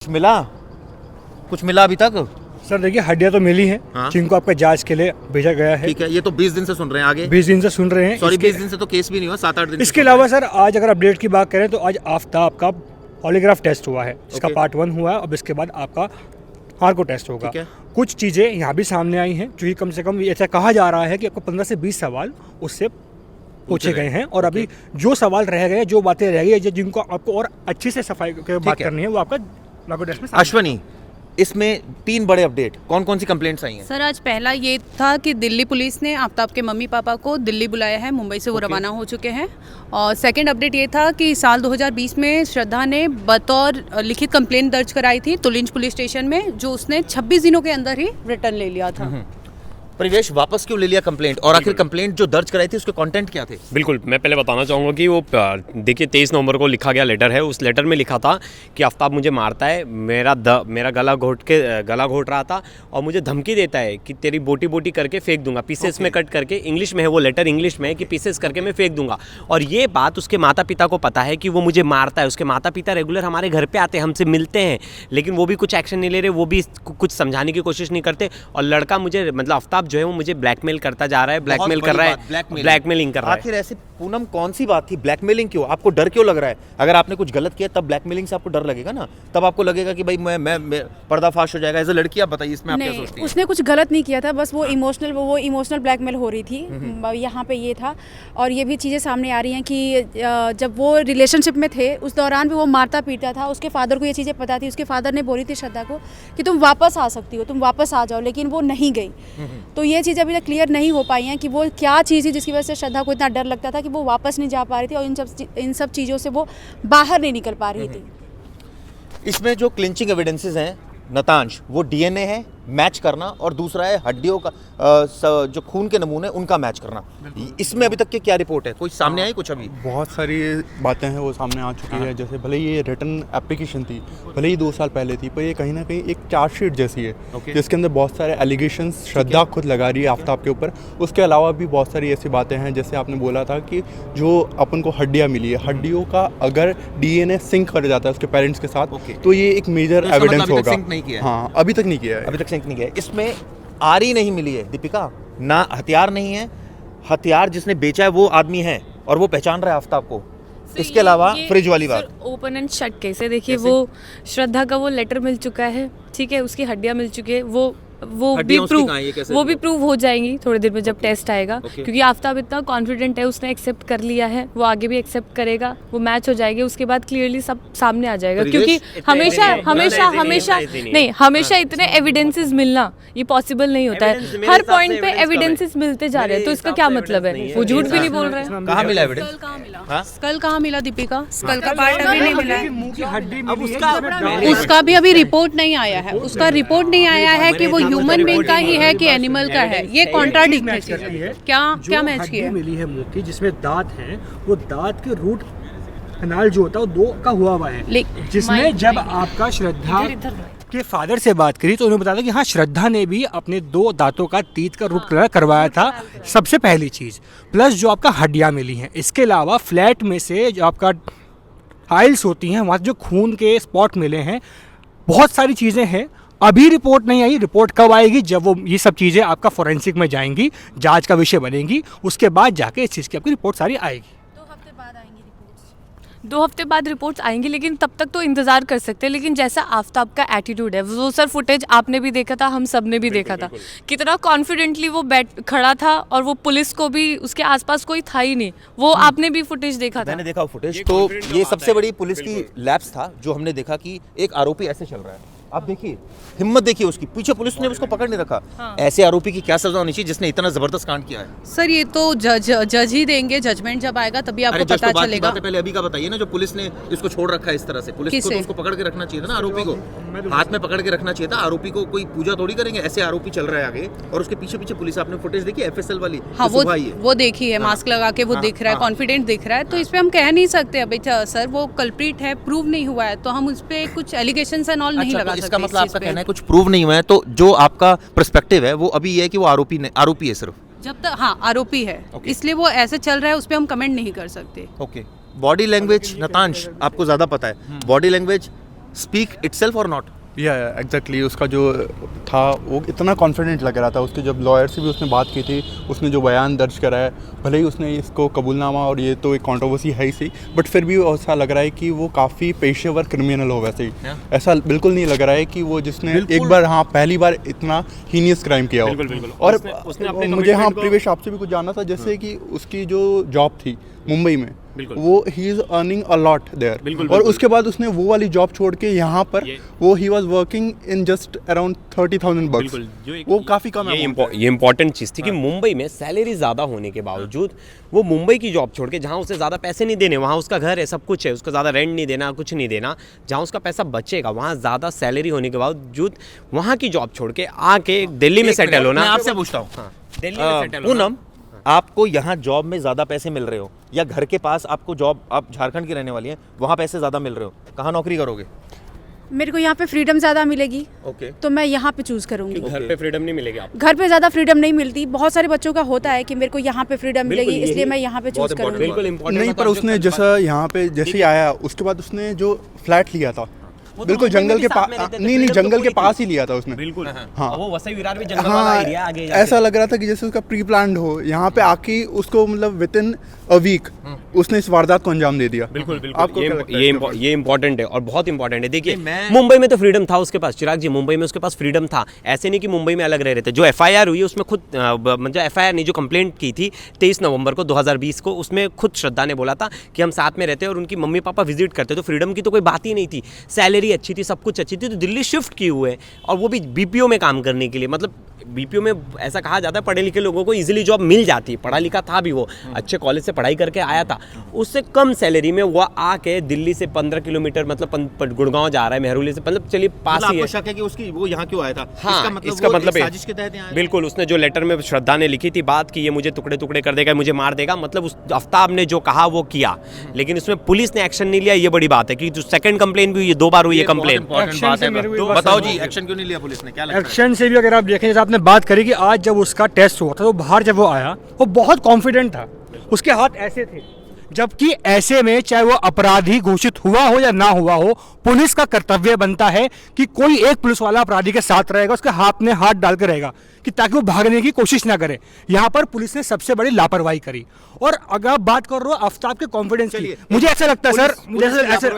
मिला कुछ मिला अभी तक? सर देखिए हड्डियां तो मिली हैं। हाँ? जिनको आपका जांच के लिए भेजा गया है। ठीक है, ये तो 20 दिन से सुन रहे हैं। आगे 20 दिन से सुन रहे हैं। सॉरी 20 दिन से तो केस भी नहीं हुआ, 7-8 दिन। इसके अलावा सर आज अगर अपडेट की बात करें तो आज आफ्ताब का पॉलीग्राफ टेस्ट हुआ है, इसका पार्ट 1 हुआ है। अब इसके बाद आपका हार्को टेस्ट होगा। कुछ चीज़ें यहाँ भी सामने आई हैं जो कम से कम ऐसा कहा जा रहा है कि आपको 15 से 20 सवाल उससे पूछे गए हैं और अभी जो सवाल रह गए, जो बातें रह गई, जिनको आपको और अच्छे से सफाई बात करनी है, वो आपका लागू टेस्ट में। अश्वनी, इसमें 3 बड़े अपडेट कौन कौन सी कंप्लेंट्स आई हैं? सर आज पहला ये था कि दिल्ली पुलिस ने आफ्ताब के मम्मी पापा को दिल्ली बुलाया है, मुंबई से वो रवाना हो चुके हैं। और सेकंड अपडेट ये था कि साल 2020 में श्रद्धा ने बतौर लिखित कंप्लेंट दर्ज कराई थी तुलिंज पुलिस स्टेशन में, जो उसने 26 दिनों के अंदर ही रिटर्न ले लिया था। परिवेश, वापस क्यों ले लिया कंप्लेंट, और आखिर कंप्लेंट जो दर्ज कराई थी उसके कंटेंट क्या थे? बिल्कुल, मैं पहले बताना चाहूँगा कि वो देखिए 23 नवंबर को लिखा गया लेटर है। उस लेटर में लिखा था कि आफ्ताब मुझे मारता है, मेरा गला घोट रहा था और मुझे धमकी देता है कि तेरी बोटी बोटी करके फेंक दूंगा, पीसेस में कट करके। इंग्लिश में है वो लेटर, इंग्लिश में है कि पीसेस करके मैं फेंक दूंगा। और ये बात उसके माता पिता को पता है कि वो मुझे मारता है। उसके माता पिता रेगुलर हमारे घर पर आते हैं, हमसे मिलते हैं, लेकिन वो भी कुछ एक्शन नहीं ले रहे, वो भी कुछ समझाने की कोशिश नहीं करते। और लड़का मुझे, मतलब आफ्ताब जो है वो मुझे ब्लैकमेल करता जा रहा है, ब्लैकमेल कर रहा है, ब्लैकमेलिंग कर रहा है। आखिर ऐसे पूनम कौन सी बात थी? ब्लैकमेलिंग क्यों? आपको डर क्यों लग रहा है? अगर आपने कुछ गलत किया तब ब्लैकमेलिंग से आपको डर लगेगा ना, तब आपको लगेगा कि भाई मैं पर्दाफाश हो जाएगा। एज अ लड़की आप बताइए, इसमें आप क्या सोचती हैं? उसने कुछ गलत नहीं किया था, बस वो इमोशनल ब्लैकमेल हो रही थी। यहाँ पे ये था। और ये भी चीज़ें सामने आ रही हैं कि जब वो रिलेशनशिप में थे उस दौरान भी वो मारता पीटता था। उसके फादर को ये चीज़ें पता थी। उसके फादर ने बोली थी श्रद्धा को कि तुम वापस आ सकती हो, तुम वापस आ जाओ, लेकिन वो नहीं गई। तो ये चीज़ें अभी तक क्लियर नहीं हो पाई हैं कि वो क्या चीज़ थी जिसकी वजह से श्रद्धा को इतना डर लगता था कि वो वापस नहीं जा पा रही थी और इन सब चीज़ों से वो बाहर नहीं निकल पा रही थी। इसमें जो क्लिंचिंग एविडेंसेस हैं नतांश, वो डीएनए है मैच करना, और दूसरा है हड्डियों का जो खून के नमूने उनका मैच करना। इसमें अभी तक की क्या रिपोर्ट है? कोई सामने आई कुछ? अभी बहुत सारी बातें हैं वो सामने आ चुकी है। जैसे भले ये रिटर्न एप्लीकेशन थी, भले ही 2 साल पहले थी, पर ये कहीं ना कहीं एक चार्जशीट जैसी है जिसके अंदर बहुत सारे एलिगेशंस श्रद्धा खुद लगा रही है आफ्ताब के ऊपर। उसके अलावा भी बहुत सारी ऐसी बातें हैं, जैसे आपने बोला था कि जो अपन को हड्डियाँ मिली है, हड्डियों का अगर डीएनए सिंक कर जाता है उसके पेरेंट्स के साथ, तो ये एक मेजर एविडेंस होगा। हाँ, अभी तक नहीं किया है। अभी तक सिंक नहीं किया है। इसमें आरी नहीं मिली है दीपिका, ना हथियार नहीं है। हथियार जिसने बेचा है वो आदमी है और वो पहचान रहा है आफ्ताब को। इसके अलावा फ्रिज वाली बात, ओपन एंड शट कैसे? देखिए वो श्रद्धा का वो लेटर मिल चुका है, ठीक है, उसकी हड्डियां मिल चुकी है, वो भी प्रूव हो जाएंगी थोड़ी देर में जब टेस्ट आएगा। क्योंकि आफ्ताब इतना कॉन्फिडेंट है, उसने एक्सेप्ट कर लिया है, वो आगे भी एक्सेप्ट करेगा, वो मैच हो जाएगी, उसके बाद क्लियरली सब सामने आ जाएगा। क्योंकि हमेशा इतने एविडेंसेस मिलना ये पॉसिबल नहीं होता है। हर पॉइंट पे एविडेंसेस मिलते जा रहे हैं, तो इसका क्या मतलब है? वो झूठ भी नहीं बोल रहे हैं। कहाँ मिला एविडेंस? स्कल कहाँ मिला दीपिका? स्कल का पार्ट अभी नहीं मिला है। उसका उसका भी अभी रिपोर्ट नहीं आया है। उसका रिपोर्ट नहीं आया है कि वो ह्यूमन बीइंग का ही है कि एनिमल का है। ये कॉन्ट्राडिक्ट है। क्या मैच किया है? मिली है मुंह की, जिसमें दांत हैं, वो दांत के रूट कनाल जो होता है वो 2 का हुआ है, जिसमें जब आपका श्रद्धा के फादर से बात करी तो उन्होंने बताया कि हाँ, श्रद्धा ने भी अपने 2 दांतों का तीत का रूट कनाल करवाया था, सबसे पहली चीज़। प्लस जो आपका हड्डियाँ मिली हैं, इसके अलावा फ्लैट में से जो आपका टाइल्स होती हैं, वहाँ जो खून के स्पॉट मिले हैं, बहुत सारी चीज़ें हैं। अभी रिपोर्ट नहीं आई। रिपोर्ट कब आएगी? जब वो ये सब चीज़ें आपका फोरेंसिक में जाएंगी, जांच का विषय बनेंगी, उसके बाद जाके इस चीज़ की आपकी रिपोर्ट सारी आएगी। 2 हफ्ते बाद रिपोर्ट्स आएंगी, लेकिन तब तक तो इंतजार कर सकते हैं। लेकिन जैसा आफ्ताब का एटीट्यूड है, वो सर फुटेज आपने भी देखा था, हम सब ने भी देखा था, कितना कॉन्फिडेंटली वो खड़ा था और वो पुलिस को भी उसके आसपास कोई था ही नहीं। वो आपने भी फुटेज देखा था? मैंने देखा फुटेज। तो ये सबसे बड़ी पुलिस की लैप्स था जो हमने देखा कि एक आरोपी ऐसे चल रहा है। आप देखिए हिम्मत देखिए उसकी, पीछे पुलिस ने उसको पकड़ नहीं रखा। ऐसे आरोपी की क्या सजा होनी चाहिए जिसने इतना जबरदस्त कांड किया है? सर ये तो जज ही देंगे, जजमेंट जब आएगा तभी आपको पता चलेगा। पहले अभी का बताइए ना, जो पुलिस ने इसको छोड़ रखा है इस तरह से, पुलिस को तो उसको पकड़ के रखना चाहिए था ना, आरोपी को हाथ में पकड़ के रखना चाहिए था। आरोपी को कोई पूजा थोड़ी करेंगे, ऐसे आरोपी चल रहा है आगे और उसके पीछे पीछे पुलिस। आपने फुटेज देखी एफएसएल वाली? हाँ, वो देखी है, मास्क लगा के वो दिख रहा है, कॉन्फिडेंट दिख रहा है। तो इस पे हम कह नहीं सकते अभी सर वो कल्प्रिट है, प्रूव नहीं हुआ है, तो हम उस पे कुछ एलिगेशंस एंड ऑल नहीं लगा सकते। इसका मतलब आपका कहना है कुछ प्रूव नहीं हुआ है, तो जो आपका पर्सपेक्टिव है वो अभी ये है कि वो आरोपी है सिर्फ? जब तक हाँ आरोपी है, इसलिए वो ऐसे चल रहा है, उस पे हम कमेंट नहीं कर सकते। ओके। बॉडी लैंग्वेज नतांश आपको ज्यादा पता है, body language speak itself or not? या एग्जैक्टली उसका जो था वो इतना कॉन्फिडेंट लग रहा था, उसके जब लॉयर से भी उसने बात की थी, उसने जो बयान दर्ज करा है, भले ही उसने इसको कबूलनामा और ये तो एक कंट्रोवर्सी है ही सही, बट फिर भी ऐसा लग रहा है कि वो काफ़ी पेशेवर क्रिमिनल हो वैसे ही। ऐसा बिल्कुल नहीं लग रहा है कि वो जिसने एक बार पहली बार इतना हीनियस क्राइम किया हो। और मुझे प्रीवियस आपसे भी कुछ जानना था, जैसे कि उसकी जो जॉब थी मुंबई में, वो ही is earning a lot there, और उसके बाद उसने वो वाली जॉब छोड़ के यहाँ पर वो he was working in just around 30,000 बक्स, वो काफ़ी कम है। ये इंपॉर्टेंट चीज़ थी कि मुंबई में सैलरी ज़्यादा होने के बावजूद वो मुंबई की जॉब छोड़ के, जहाँ उसे ज़्यादा पैसे नहीं देने, वहाँ उसका घर है, सब कुछ है, उसको ज़्यादा रेंट नहीं देना, कुछ नहीं देना, जहाँ उसका पैसा बचेगा वहाँ ज़्यादा सैलरी होने के बावजूद वहाँ की जॉब छोड़ के आके दिल्ली में सेटल होना। मैं आपसे पूछता हूँ, दिल्ली में सेटल पूनम, आपको यहाँ जॉब में ज़्यादा पैसे मिल रहे हो या घर के पास आपको जॉब, आप झारखंड की रहने वाली हैं, वहाँ पैसे ज़्यादा मिल रहे हो, कहाँ नौकरी करोगे? मेरे को यहाँ पे फ्रीडम ज़्यादा मिलेगी, ओके, तो मैं यहाँ पे चूज़ करूँगी। घर पे फ्रीडम नहीं मिलेगी आपको? घर पे ज़्यादा फ्रीडम नहीं मिलती, बहुत सारे बच्चों का होता है कि मेरे को यहाँ पे फ्रीडम मिलेगी, इसलिए मैं यहाँ पे चूज़ करूँगी। बिल्कुल इंपॉर्टेंट नहीं, पर उसने जैसा यहाँ पे जैसे ही आया, उसके बाद उसने जो फ्लैट लिया था बिल्कुल जंगल के पास, नहीं जंगल के पास ही लिया था उसने, बिल्कुल। हाँ, वो वसई विरार भी जंगल वाला एरिया आगे जाके। ऐसा लग रहा था कि जैसे उसका प्री प्लान्ड हो, यहाँ पे आके उसको मतलब विद इन अ वीक उसने इस वारदात को अंजाम दे दिया। बिल्कुल बिल्कुल, आपको क्या लगता है? ये इंपॉर्टेंट है और बहुत इंपॉर्टेंट है। देखिए मुंबई में तो फ्रीडम था उसके पास, चिराग जी, मुंबई में उसके पास फ्रीडम था, ऐसे नहीं कि मुंबई में अलग रह रहे थे। जो एफआईआर हुई उसमें खुद, मतलब एफआईआर नहीं, जो कंप्लेंट की थी 23 नवंबर को 2020 को, उसमें खुद श्रद्धा ने बोला था कि हम साथ में रहते और उनकी मम्मी पापा विजिट करते, तो फ्रीडम की तो कोई बात ही नहीं थी, सैलरी अच्छी थी, सब कुछ अच्छी थी, तो दिल्ली शिफ्ट किए हुए और वो भी बीपीओ में काम करने के लिए। मतलब बीपीओ में ऐसा कहा जाता है पढ़े लिखे लोगों को इजीली जॉब मिल जाती है, पढ़ा लिखा था भी, वो अच्छे कॉलेज से पढ़ाई करके आया था, उससे कम सैलरी में वो आके दिल्ली से 15 किलोमीटर, मतलब गुड़गांव जा रहा है, मेहरौली से, मतलब चलिए पास ही है। शक है कि उसकी वो यहाँ क्यों आया था? हाँ, इसका मतलब साजिश के तहत यहाँ बिल्कुल, उसने जो लेटर में श्रद्धा ने लिखी थी बात की, ये मुझे टुकड़े टुकड़े कर देगा, मुझे मार देगा, मतलब उस आफ्ताब ने जो कहा वो किया, लेकिन उसमें पुलिस ने एक्शन नहीं लिया। ये बड़ी बात है कि जो सेकंड कंप्लेन भी हुई, 2 बार हुई है कंप्लेन। बताओ जी, एक्शन क्यों नहीं लिया पुलिस ने? क्या लगता है? एक्शन से भी अगर आप देखें, जैसे आपने बात करी कि आज जब उसका टेस्ट हुआ था तो बाहर जब वो आया वो बहुत कॉन्फिडेंट था, उसके हाथ ऐसे थे, जबकि ऐसे में चाहे वो अपराधी घोषित हुआ हो या ना हुआ हो, पुलिस का कर्तव्य बनता है कि कोई एक पुलिस वाला अपराधी के साथ रहेगा, उसके हाथ में हाथ डाल कर रहेगा कि ताकि वो भागने की कोशिश ना करे। यहाँ पर पुलिस ने सबसे बड़ी लापरवाही करी। और अगर आप बात कर रहे हो आफ्ताब के कॉन्फिडेंस की, मुझे ऐसा लगता है सर, मुझे ऐसा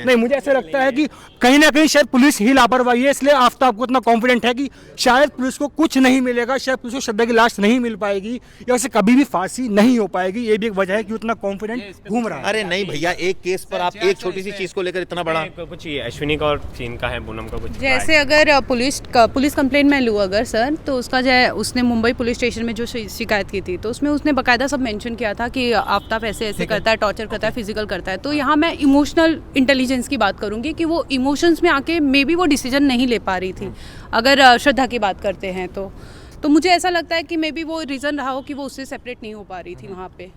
नहीं, मुझे ऐसा लगता है कि कहीं ना कहीं शायद पुलिस ही लापरवाही है, इसलिए आफ्ताब को इतना कॉन्फिडेंट है कि शायद पुलिस को कुछ नहीं मिलेगा, शायद पुलिस को श्रद्धा की लाश नहीं मिल पाएगी या उसे कभी भी फांसी नहीं हो पाएगी। ये भी एक वजह है कि उतना कॉन्फिडेंट घूम रहा है। अरे नहीं भैया, एक केस पर आप एक छोटी सी चीज को लेकर इतना बड़ा कुछ अश्विनी का और चीन का है, पूनम का कुछ जैसे अगर पुलिस कंप्लेंट मैं लूँ अगर सर, तो उसका जो उसने मुंबई पुलिस स्टेशन में जो शिकायत की थी, तो उसमें उसने बकायदा सब मेंशन किया था कि आफ्ताब ऐसे ऐसे करता है, टॉर्चर करता है, फिजिकल करता है। तो यहाँ मैं इमोशनल इंटेलिजेंस की बात करूँगी कि वो इमोशंस में आके मे बी वो डिसीजन नहीं ले पा रही थी। अगर श्रद्धा की बात करते हैं तो मुझे ऐसा लगता है कि मे बी वो रीज़न रहा हो कि वो उससे सेपरेट नहीं हो पा रही थी वहाँ पे।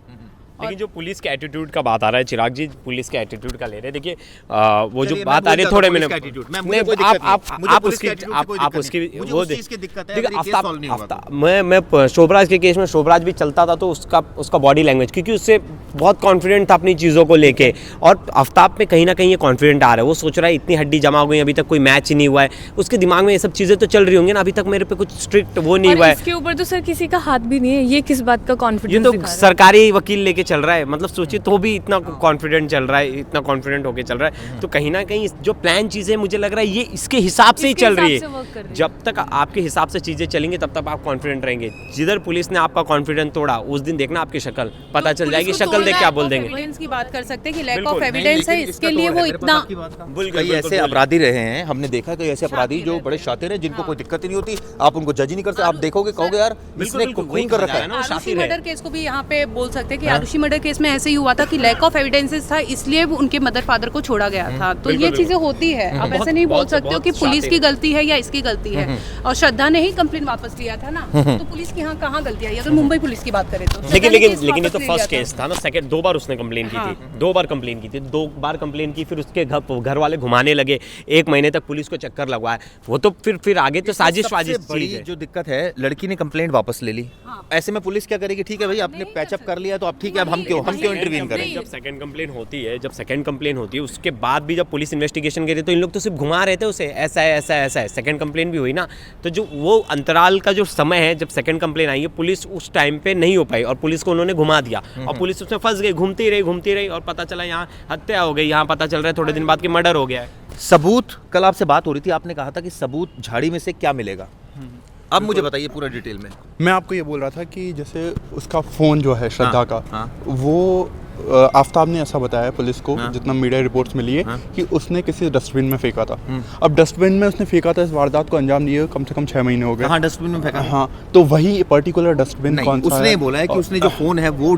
लेकिन जो पुलिस के एटीट्यूड का बात आ रहा है, चिराग जी पुलिस के एटीट्यूड का ले रहे हैं। देखिए वो जो बात आ रही है, थोड़े मिनट आप उसकी वो आफ्ताब, मैं शोभराज के केस में, शोभराज भी चलता था तो उसका बॉडी लैंग्वेज, क्योंकि उससे बहुत कॉन्फिडेंट था अपनी चीज़ों को लेके, और आफ्ताब में कहीं ना कहीं ये कॉन्फिडेंट आ रहा है। वो सोच रहा है इतनी हड्डी जमा हो गई, अभी तक कोई मैच ही नहीं हुआ है, उसके दिमाग में ये सब चीज़ें तो चल रही होंगी ना, अभी तक मेरे पे कुछ स्ट्रिक्ट वो नहीं हुआ है। इसके ऊपर तो सर किसी का हाथ भी नहीं है, ये किस बात का कॉन्फिडेंस? ये तो सरकारी वकील लेके चल रहा है, मतलब सोचिए, तो भी इतना कॉन्फिडेंट चल रहा है, इतना कॉन्फिडेंट होके चल रहा है, तो कहीं ना कहीं जो प्लान चीज़ें मुझे लग रहा है ये इसके हिसाब से ही चल रही है। जब तक आपके हिसाब से चीज़ें चलेंगी तब तक आप कॉन्फिडेंट रहेंगे। जिधर पुलिस ने आपका कॉन्फिडेंस तोड़ा, उस दिन देखना आपकी शक्ल पता चल जाएगी, शक्ल देख के आप बोल देंगे। एविडेंस की बात कर सकते हैं कि लैक ऑफ एविडेंस है, इसके लिए वो इतना कई ऐसे अपराधी रहे हैं, हमने देखा कई ऐसे अपराधी जो बड़े शातिर हैं, जिनको कोई दिक्कत ही नहीं होती, आप उनको जज ही नहीं करते, आप देखोगे कहोगे यार इसने खून कर रखा है। आरुषि मर्डर केस को भी यहाँ पे बोल सकते हैं कि आरुषि मर्डर केस में ऐसे ही हुआ था कि लैक ऑफ एविडेंसेस था, इसलिए उनके मदर फादर को छोड़ा गया था। तो ये चीजें होती है, आप ऐसे नहीं बोल सकते हो कि पुलिस की गलती है या इसकी गलती है। और श्रद्धा ने ही कंप्लेन वापस लिया था ना, तो पुलिस की यहाँ कहाँ गलती आई? अगर मुंबई पुलिस की बात करें तो लेकिन ये तो फर्स्ट केस था ना, सेकंड 2 बार उसने कंप्लेन की थी, 2 बार कंप्लेन की थी, 2 बार कंप्लेन की, फिर उसके घर वाले घुमाने लगे, 1 महीने तक पुलिस को चक्कर लगवाया, वो तो फिर आगे तो साजिश बड़ी जो दिक्कत है, लड़की ने कंप्लेंट वापस ले ली, ऐसे में पुलिस क्या करेगी? ठीक है भाई, आपने पैचअप कर लिया तो आप ठीक है, अब हम क्यों इंटरवीन करें? जब सेकंड कंप्लेन होती है उसके बाद भी जब पुलिस इन्वेस्टिगेशन करी तो इन लोग तो सिर्फ घुमा रहे थे उसे, ऐसा है। सेकंड कंप्लेन भी हुई ना, तो जो वो अंतराल का जो समय है जब सेकंड कंप्लेन आई है, पुलिस उस टाइम पे नहीं हो पाई और पुलिस को उन्होंने घुमा दिया और पुलिस उसमें फंस गई, घूमती रही और पता चला यहाँ हत्या हो गई, यहाँ पता चल रहा है थोड़े दिन बाद कि मर्डर हो गया है। सबूत, कल आपसे बात हो रही थी, आपने कहा था कि सबूत झाड़ी में से क्या मिलेगा, अब मुझे बताइए पूरा डिटेल में। मैं आपको ये बोल रहा था कि जैसे उसका फ़ोन जो है श्रद्धा का, वो आफ्ताब ने ऐसा बताया पुलिस को, जितना मीडिया रिपोर्ट्स मिली है, कि उसने किसी डस्टबिन में फेंका था। अब डस्टबिन में उसने फेंका था, इस वारदात को अंजाम दिए कम से कम 6 महीने हो गए। हाँ, डस्टबिन में फेंका। हाँ, तो वही पर्टिकुलर डस्टबिन कौन सा उसने बोला है कि उसने जो फ़ोन है वो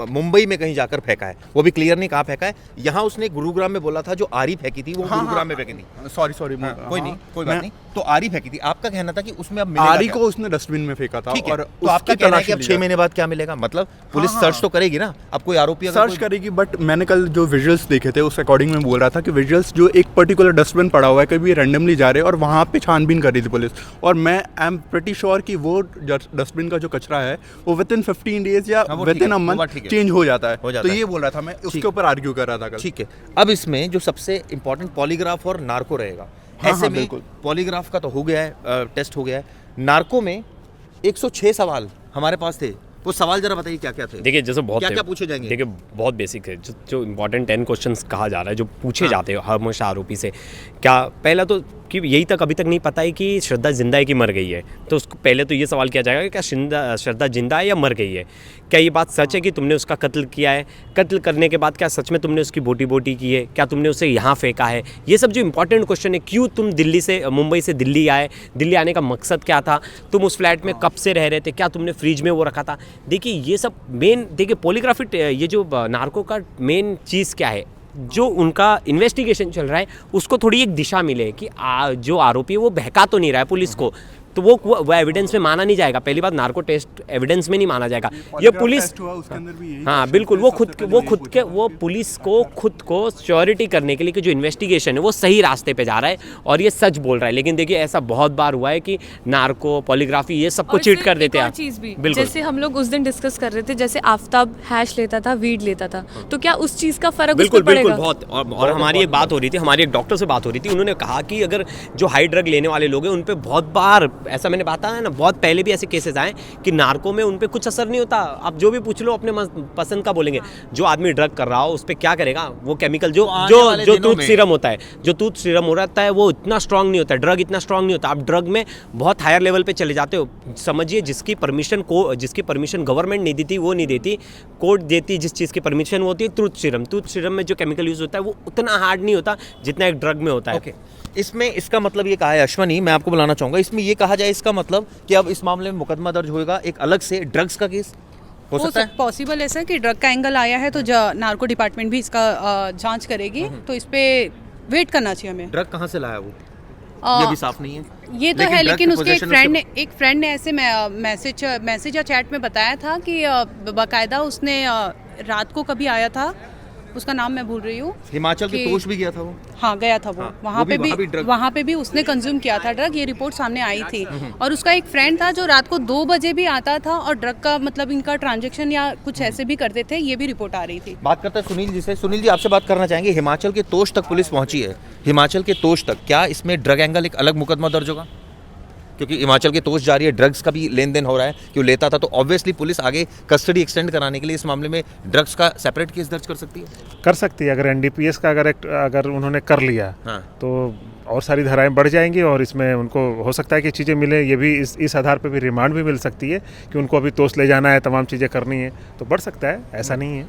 मुंबई में कहीं जाकर फेंका है, वो भी क्लियर नहीं कहाँ फेंका है। यहाँ उसने गुरुग्राम में बोला था जो आरी फेंकी थी वो गुरुग्राम में फेंकी थी। सॉरी कोई बात नहीं, तो आरी फेंकी थी। आपका कहना था कि उसमें अब आरी को उसने डस्टबिन में फेंका था। और तो आपका कहना है कि अब 6 महीने बाद क्या मिलेगा? मतलब पुलिस सर्च तो करेगी ना, अब कोई आरोपी सर्च करेगी, बट मैंने कल जो विजुअल्स देखे थे उस अकॉर्डिंग में बोल रहा था कि विजुअल्स जो एक पर्टिकुलर डस्टबिन पड़ा हुआ है, कभी रैंडमली जा रहे हैं और वहाँ पे छानबीन कर रही थी पुलिस। और मैं आई एम प्रीटी श्योर कि वो डस्टबिन का जो कचरा है वो विदिन 15 डेज या विदिन अ मंथ चेंज हो जाता है। तो ये बोल रहा था, मैं उसके ऊपर आर्ग्यू कर रहा था कल। ठीक है, अब इसमें जो सबसे इंपॉर्टेंट पॉलीग्राफ और नार्को रहेगा। ऐसे में पॉलीग्राफ का तो हो गया है, टेस्ट हो गया है। नार्को में 106 सवाल हमारे पास थे, वो सवाल जरा बताइए क्या क्या थे। देखिए जैसे बहुत क्या पूछे जाएंगे? देखिए बहुत बेसिक है, जो इंपॉर्टेंट 10 क्वेश्चंस कहा जा रहा है, जो पूछे जाते हैं हमेशा आरोपी से। क्या पहला तो कि यही तक अभी तक नहीं पता है कि श्रद्धा जिंदा है कि मर गई है, तो उसको पहले तो ये सवाल किया जाएगा कि क्या श्रद्धा जिंदा है या मर गई है। क्या ये बात सच है कि तुमने उसका कत्ल किया है? कत्ल करने के बाद क्या सच में तुमने उसकी बोटी की है? क्या तुमने उसे यहाँ फेंका है? ये सब जो इंपॉर्टेंट क्वेश्चन है, क्यों तुम मुंबई से दिल्ली आए, दिल्ली आने का मकसद क्या था, तुम उस फ्लैट में कब से रह रहे थे, क्या तुमने फ्रिज में वो रखा था। देखिए ये सब मेन, देखिए पॉलीग्राफी, ये जो नार्को का मेन चीज़ क्या है, जो उनका इन्वेस्टिगेशन चल रहा है उसको थोड़ी एक दिशा मिले कि जो आरोपी है वो बहका तो नहीं रहा है पुलिस को, तो वो एविडेंस में माना नहीं जाएगा। पहली बात, नार्को टेस्ट एविडेंस में नहीं माना जाएगा। ये पुलिस, हाँ बिल्कुल, वो पुलिस को खुद को श्योरिटी करने के लिए कि जो इन्वेस्टिगेशन है वो सही रास्ते पे जा रहा है और ये सच बोल रहा है। लेकिन देखिए ऐसा बहुत बार हुआ है कि नार्को, पॉलीग्राफी, ये सबको चीट कर देते हैं। चीज़ भी जैसे हम लोग उस दिन डिस्कस कर रहे थे, जैसे आफ्ताब हैश लेता था, वीड लेता था, तो क्या उस चीज़ का फर्क बिल्कुल बहुत। और हमारी एक बात हो रही थी, हमारी एक डॉक्टर से बात हो रही थी, उन्होंने कहा कि अगर जो हाई ड्रग लेने वाले लोग हैं उन पे बहुत बार ऐसा मैंने बताया ना, बहुत पहले भी ऐसे केसेस आए कि नार्को में उन पे कुछ असर नहीं होता। आप जो भी पूछ लो अपने पसंद का बोलेंगे। जो आदमी ड्रग कर रहा हो उस पे क्या करेगा, वो केमिकल जो टूथ सीरम होता है, जो टूथ सीरम हो रहता है वो इतना स्ट्रांग नहीं होता, ड्रग इतना स्ट्रांग नहीं होता। आप ड्रग में बहुत हायर लेवल पे चले जाते हो। समझिए जिसकी परमिशन गवर्नमेंट नहीं देती, वो नहीं देती, कोर्ट देती, जिस चीज़ की परमिशन वो होती है टूथ सीरम में जो केमिकल यूज होता है वो उतना हार्ड नहीं होता जितना एक ड्रग में होता है। इसमें इसका मतलब ये कहा है अश्वनी, मैं आपको बुलाना चाहूँगा, इसमें ये कहा जाए इसका मतलब कि अब इस मामले में मुकदमा दर्ज होगा एक अलग से ड्रग्स का केस हो सकता है। पॉसिबल ऐसा कि ड्रग का एंगल आया है तो नार्को डिपार्टमेंट भी इसका जांच करेगी, तो इस पे वेट करना चाहिए हमें। ड्रग कहाँ से लाया वो, ये भी साफ नहीं है। ये तो है, लेकिन उसके एक फ्रेंड ने ऐसे मैसेज या चैट में बताया था कि बाकायदा उसने रात को कभी आया था, उसका नाम मैं भूल रही हूँ, हिमाचल के तोश भी गया था वो। हाँ गया था वो, वहाँ पे भी उसने कंज्यूम किया था ड्रग, ये रिपोर्ट सामने आई थी। और उसका एक फ्रेंड था जो रात को 2 बजे भी आता था और ड्रग का मतलब इनका ट्रांजैक्शन या कुछ ऐसे भी करते थे, ये भी रिपोर्ट आ रही थी। बात करते हैं सुनील जी से। सुनील जी, आपसे बात करना चाहेंगे, हिमाचल के तोश तक पुलिस पहुंची है, हिमाचल के तोश तक, क्या इसमें ड्रग एंगल एक अलग मुकदमा दर्ज होगा? क्योंकि हिमाचल के तोश जा रही है, ड्रग्स का भी लेन देन हो रहा है, क्यों लेता था, तो ऑब्वियसली पुलिस आगे कस्टडी एक्सटेंड कराने के लिए इस मामले में ड्रग्स का सेपरेट केस दर्ज कर सकती है। कर सकती है, अगर एनडीपीएस का अगर उन्होंने कर लिया तो और सारी धाराएं बढ़ जाएंगी और इसमें उनको हो सकता है कि चीज़ें मिले। ये भी इस आधार पर भी रिमांड भी मिल सकती है कि उनको अभी तोश ले जाना है, तमाम चीज़ें करनी है, तो बढ़ सकता है, ऐसा नहीं है।